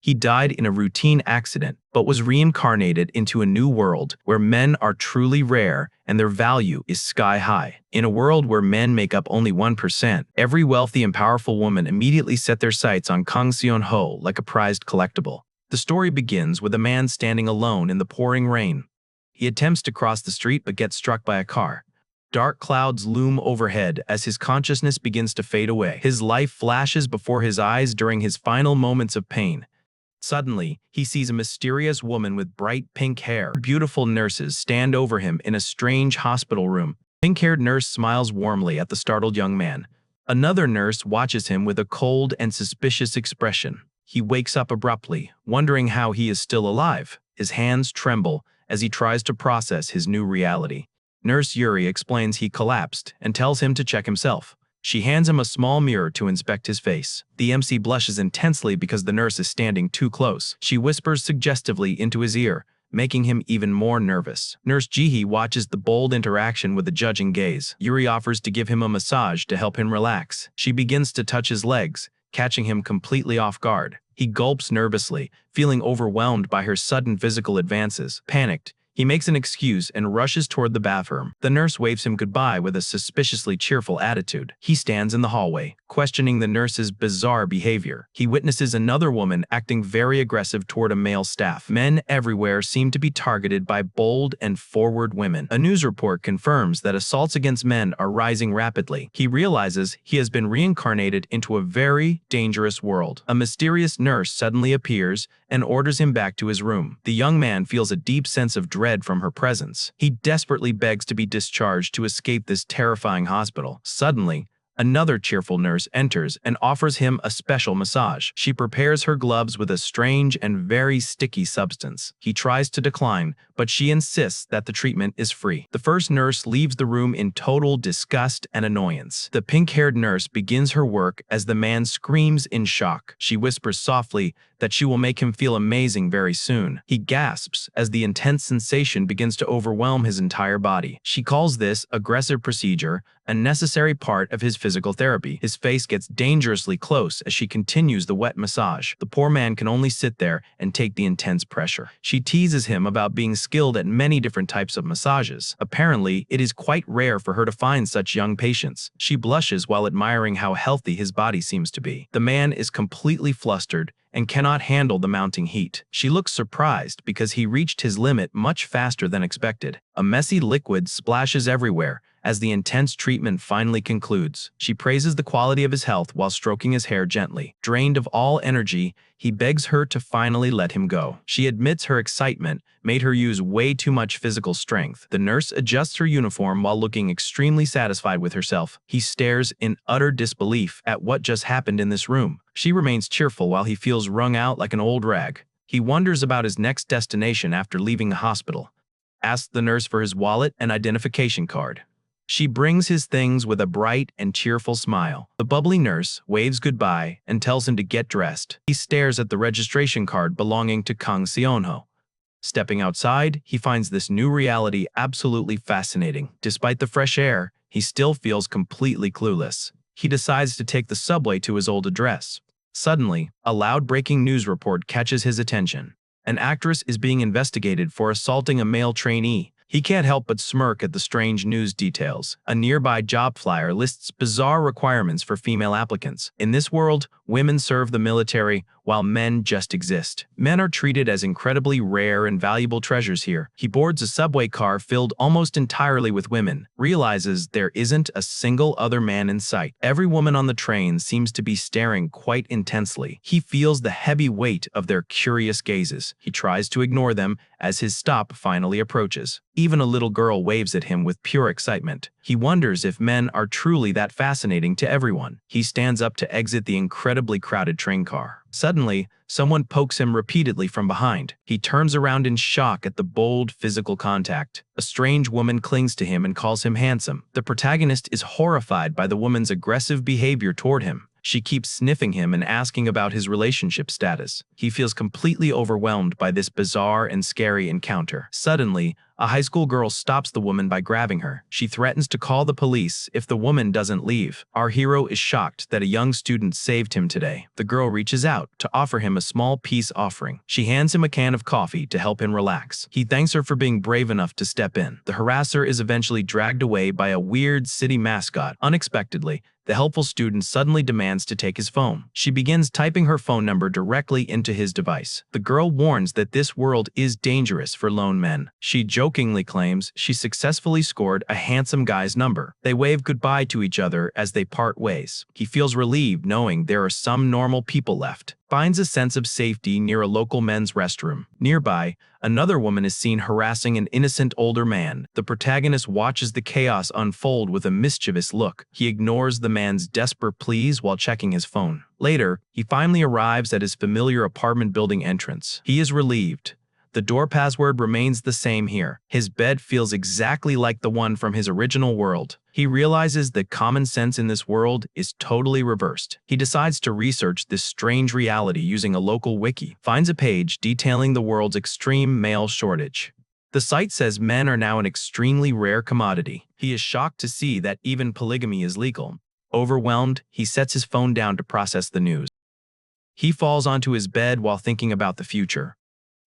He died in a routine accident, but was reincarnated into a new world where men are truly rare and their value is sky high. In a world where men make up only 1%, every wealthy and powerful woman immediately set their sights on Kang Seon-ho like a prized collectible. The story begins with a man standing alone in the pouring rain. He attempts to cross the street but gets struck by a car. Dark clouds loom overhead as his consciousness begins to fade away. His life flashes before his eyes during his final moments of pain. Suddenly, he sees a mysterious woman with bright pink hair. Beautiful nurses stand over him in a strange hospital room. Pink-haired nurse smiles warmly at the startled young man. Another nurse watches him with a cold and suspicious expression. He wakes up abruptly, wondering how he is still alive. His hands tremble as he tries to process his new reality. Nurse Yuri explains he collapsed and tells him to check himself. She hands him a small mirror to inspect his face. The MC blushes intensely because the nurse is standing too close. She whispers suggestively into his ear, making him even more nervous. Nurse Jihee watches the bold interaction with a judging gaze. Yuri offers to give him a massage to help him relax. She begins to touch his legs, catching him completely off guard. He gulps nervously, feeling overwhelmed by her sudden physical advances. Panicked, he makes an excuse and rushes toward the bathroom. The nurse waves him goodbye with a suspiciously cheerful attitude. He stands in the hallway, questioning the nurse's bizarre behavior. He witnesses another woman acting very aggressive toward a male staff. Men everywhere seem to be targeted by bold and forward women. A news report confirms that assaults against men are rising rapidly. He realizes he has been reincarnated into a very dangerous world. A mysterious nurse suddenly appears and orders him back to his room. The young man feels a deep sense of dread from her presence. He desperately begs to be discharged to escape this terrifying hospital. Suddenly, another cheerful nurse enters and offers him a special massage. She prepares her gloves with a strange and very sticky substance. He tries to decline, but she insists that the treatment is free. The first nurse leaves the room in total disgust and annoyance. The pink-haired nurse begins her work as the man screams in shock. She whispers softly that she will make him feel amazing very soon. He gasps as the intense sensation begins to overwhelm his entire body. She calls this aggressive procedure a necessary part of his physical therapy. His face gets dangerously close as she continues the wet massage. The poor man can only sit there and take the intense pressure. She teases him about being skilled at many different types of massages. Apparently, it is quite rare for her to find such young patients. She blushes while admiring how healthy his body seems to be. The man is completely flustered and cannot handle the mounting heat. She looks surprised because he reached his limit much faster than expected. A messy liquid splashes everywhere as the intense treatment finally concludes. She praises the quality of his health while stroking his hair gently. Drained of all energy, he begs her to finally let him go. She admits her excitement made her use way too much physical strength. The nurse adjusts her uniform while looking extremely satisfied with herself. He stares in utter disbelief at what just happened in this room. She remains cheerful while he feels wrung out like an old rag. He wonders about his next destination after leaving the hospital. Asks the nurse for his wallet and identification card. She brings his things with a bright and cheerful smile. The bubbly nurse waves goodbye and tells him to get dressed. He stares at the registration card belonging to Kang Seon-ho. Stepping outside, he finds this new reality absolutely fascinating. Despite the fresh air, he still feels completely clueless. He decides to take the subway to his old address. Suddenly, a loud breaking news report catches his attention. An actress is being investigated for assaulting a male trainee. He can't help but smirk at the strange news details. A nearby job flyer lists bizarre requirements for female applicants. In this world, women serve the military while men just exist. Men are treated as incredibly rare and valuable treasures here. He boards a subway car filled almost entirely with women, realizes there isn't a single other man in sight. Every woman on the train seems to be staring quite intensely. He feels the heavy weight of their curious gazes. He tries to ignore them as his stop finally approaches. Even a little girl waves at him with pure excitement. He wonders if men are truly that fascinating to everyone. He stands up to exit the incredibly crowded train car. Suddenly, someone pokes him repeatedly from behind. He turns around in shock at the bold physical contact. A strange woman clings to him and calls him handsome. The protagonist is horrified by the woman's aggressive behavior toward him. She keeps sniffing him and asking about his relationship status. He feels completely overwhelmed by this bizarre and scary encounter. Suddenly, A high school girl stops the woman by grabbing her. She threatens to call the police if the woman doesn't leave. Our hero is shocked that a young student saved him today. The girl reaches out to offer him a small peace offering. She hands him a can of coffee to help him relax. He thanks her for being brave enough to step in. The harasser is eventually dragged away by a weird city mascot. Unexpectedly, the helpful student suddenly demands to take his phone. She begins typing her phone number directly into his device. The girl warns that this world is dangerous for lone men. She jokingly claims she successfully scored a handsome guy's number. They wave goodbye to each other as they part ways. He feels relieved knowing there are some normal people left. Finds a sense of safety near a local men's restroom. Nearby, another woman is seen harassing an innocent older man. The protagonist watches the chaos unfold with a mischievous look. He ignores the man's desperate pleas while checking his phone. Later, he finally arrives at his familiar apartment building entrance. He is relieved. The door password remains the same here. His bed feels exactly like the one from his original world. He realizes that common sense in this world is totally reversed. He decides to research this strange reality using a local wiki, finds a page detailing the world's extreme male shortage. The site says men are now an extremely rare commodity. He is shocked to see that even polygamy is legal. Overwhelmed, he sets his phone down to process the news. He falls onto his bed while thinking about the future.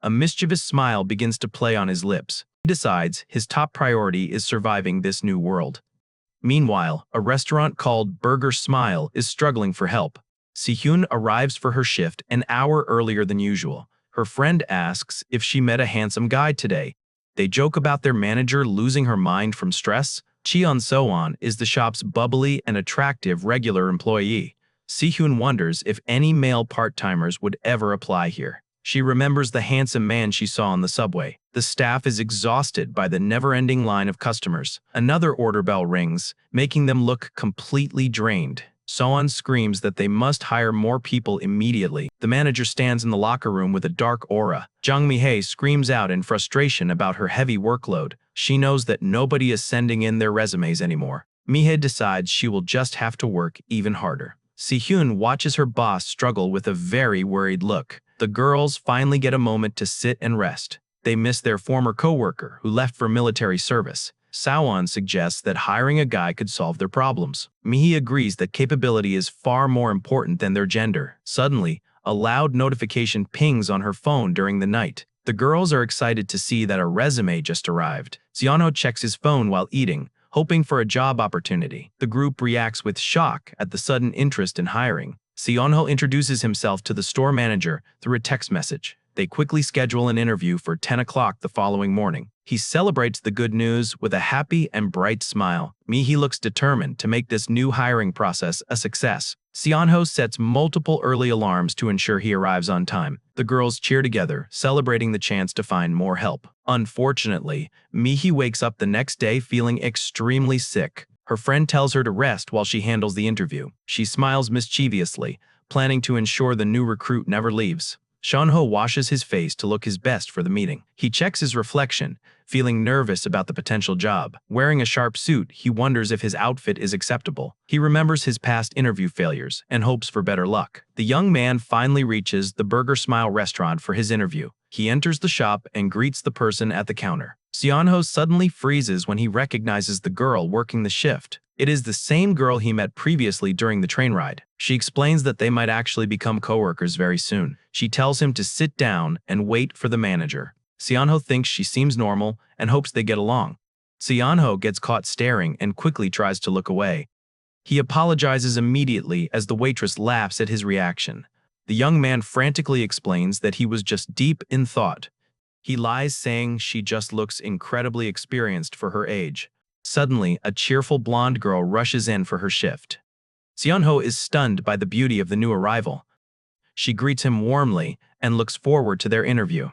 A mischievous smile begins to play on his lips. He decides his top priority is surviving this new world. Meanwhile, a restaurant called Burger Smile is struggling for help. Si-hyun arrives for her shift an hour earlier than usual. Her friend asks if she met a handsome guy today. They joke about their manager losing her mind from stress. Cheon-soon is the shop's bubbly and attractive regular employee. Si-hyun wonders if any male part-timers would ever apply here. She remembers the handsome man she saw on the subway. The staff is exhausted by the never-ending line of customers. Another order bell rings, making them look completely drained. Soan screams that they must hire more people immediately. The manager stands in the locker room with a dark aura. Jung Mi-hae screams out in frustration about her heavy workload. She knows that nobody is sending in their resumes anymore. Mi-hae decides she will just have to work even harder. Si-hyun watches her boss struggle with a very worried look. The girls finally get a moment to sit and rest. They miss their former coworker who left for military service. Sawan suggests that hiring a guy could solve their problems. Mi-hae agrees that capability is far more important than their gender. Suddenly, a loud notification pings on her phone during the night. The girls are excited to see that a resume just arrived. Seon-ho checks his phone while eating, hoping for a job opportunity. The group reacts with shock at the sudden interest in hiring. Seon-ho introduces himself to the store manager through a text message. They quickly schedule an interview for 10 o'clock the following morning. He celebrates the good news with a happy and bright smile. Mi-hae looks determined to make this new hiring process a success. Seon-ho sets multiple early alarms to ensure he arrives on time. The girls cheer together, celebrating the chance to find more help. Unfortunately, Mi-hae wakes up the next day feeling extremely sick. Her friend tells her to rest while she handles the interview. She smiles mischievously, planning to ensure the new recruit never leaves. Seon-ho washes his face to look his best for the meeting. He checks his reflection, feeling nervous about the potential job. Wearing a sharp suit, he wonders if his outfit is acceptable. He remembers his past interview failures and hopes for better luck. The young man finally reaches the Burger Smile restaurant for his interview. He enters the shop and greets the person at the counter. Seon-ho suddenly freezes when he recognizes the girl working the shift. It is the same girl he met previously during the train ride. She explains that they might actually become coworkers very soon. She tells him to sit down and wait for the manager. Seon-ho thinks she seems normal and hopes they get along. Seon-ho gets caught staring and quickly tries to look away. He apologizes immediately as the waitress laughs at his reaction. The young man frantically explains that he was just deep in thought. He lies, saying she just looks incredibly experienced for her age. Suddenly, a cheerful blonde girl rushes in for her shift. Seon-ho is stunned by the beauty of the new arrival. She greets him warmly and looks forward to their interview.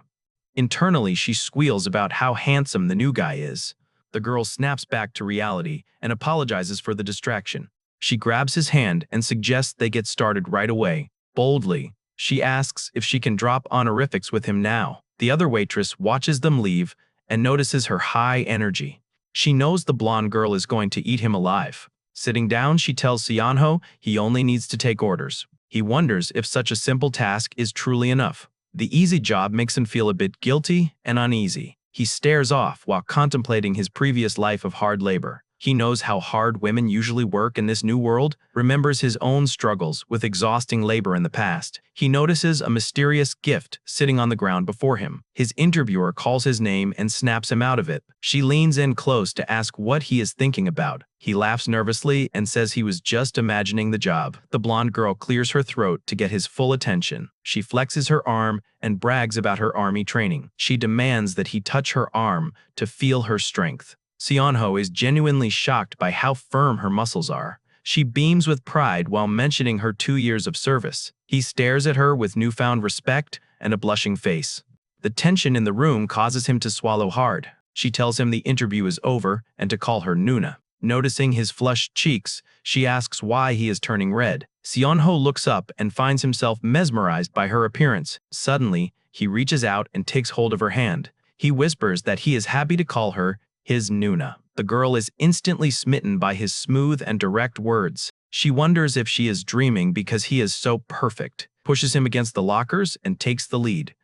Internally, she squeals about how handsome the new guy is. The girl snaps back to reality and apologizes for the distraction. She grabs his hand and suggests they get started right away. Boldly, she asks if she can drop honorifics with him now. The other waitress watches them leave and notices her high energy. She knows the blonde girl is going to eat him alive. Sitting down, she tells Seon-ho he only needs to take orders. He wonders if such a simple task is truly enough. The easy job makes him feel a bit guilty and uneasy. He stares off while contemplating his previous life of hard labor. He knows how hard women usually work in this new world, remembers his own struggles with exhausting labor in the past. He notices a mysterious gift sitting on the ground before him. His interviewer calls his name and snaps him out of it. She leans in close to ask what he is thinking about. He laughs nervously and says he was just imagining the job. The blonde girl clears her throat to get his full attention. She flexes her arm and brags about her army training. She demands that he touch her arm to feel her strength. Seon-ho is genuinely shocked by how firm her muscles are. She beams with pride while mentioning her 2 years of service. He stares at her with newfound respect and a blushing face. The tension in the room causes him to swallow hard. She tells him the interview is over and to call her Nuna. Noticing his flushed cheeks, she asks why he is turning red. Seon-ho looks up and finds himself mesmerized by her appearance. Suddenly, he reaches out and takes hold of her hand. He whispers that he is happy to call her his Nuna. The girl is instantly smitten by his smooth and direct words. She wonders if she is dreaming because he is so perfect, pushes him against the lockers, and takes the lead.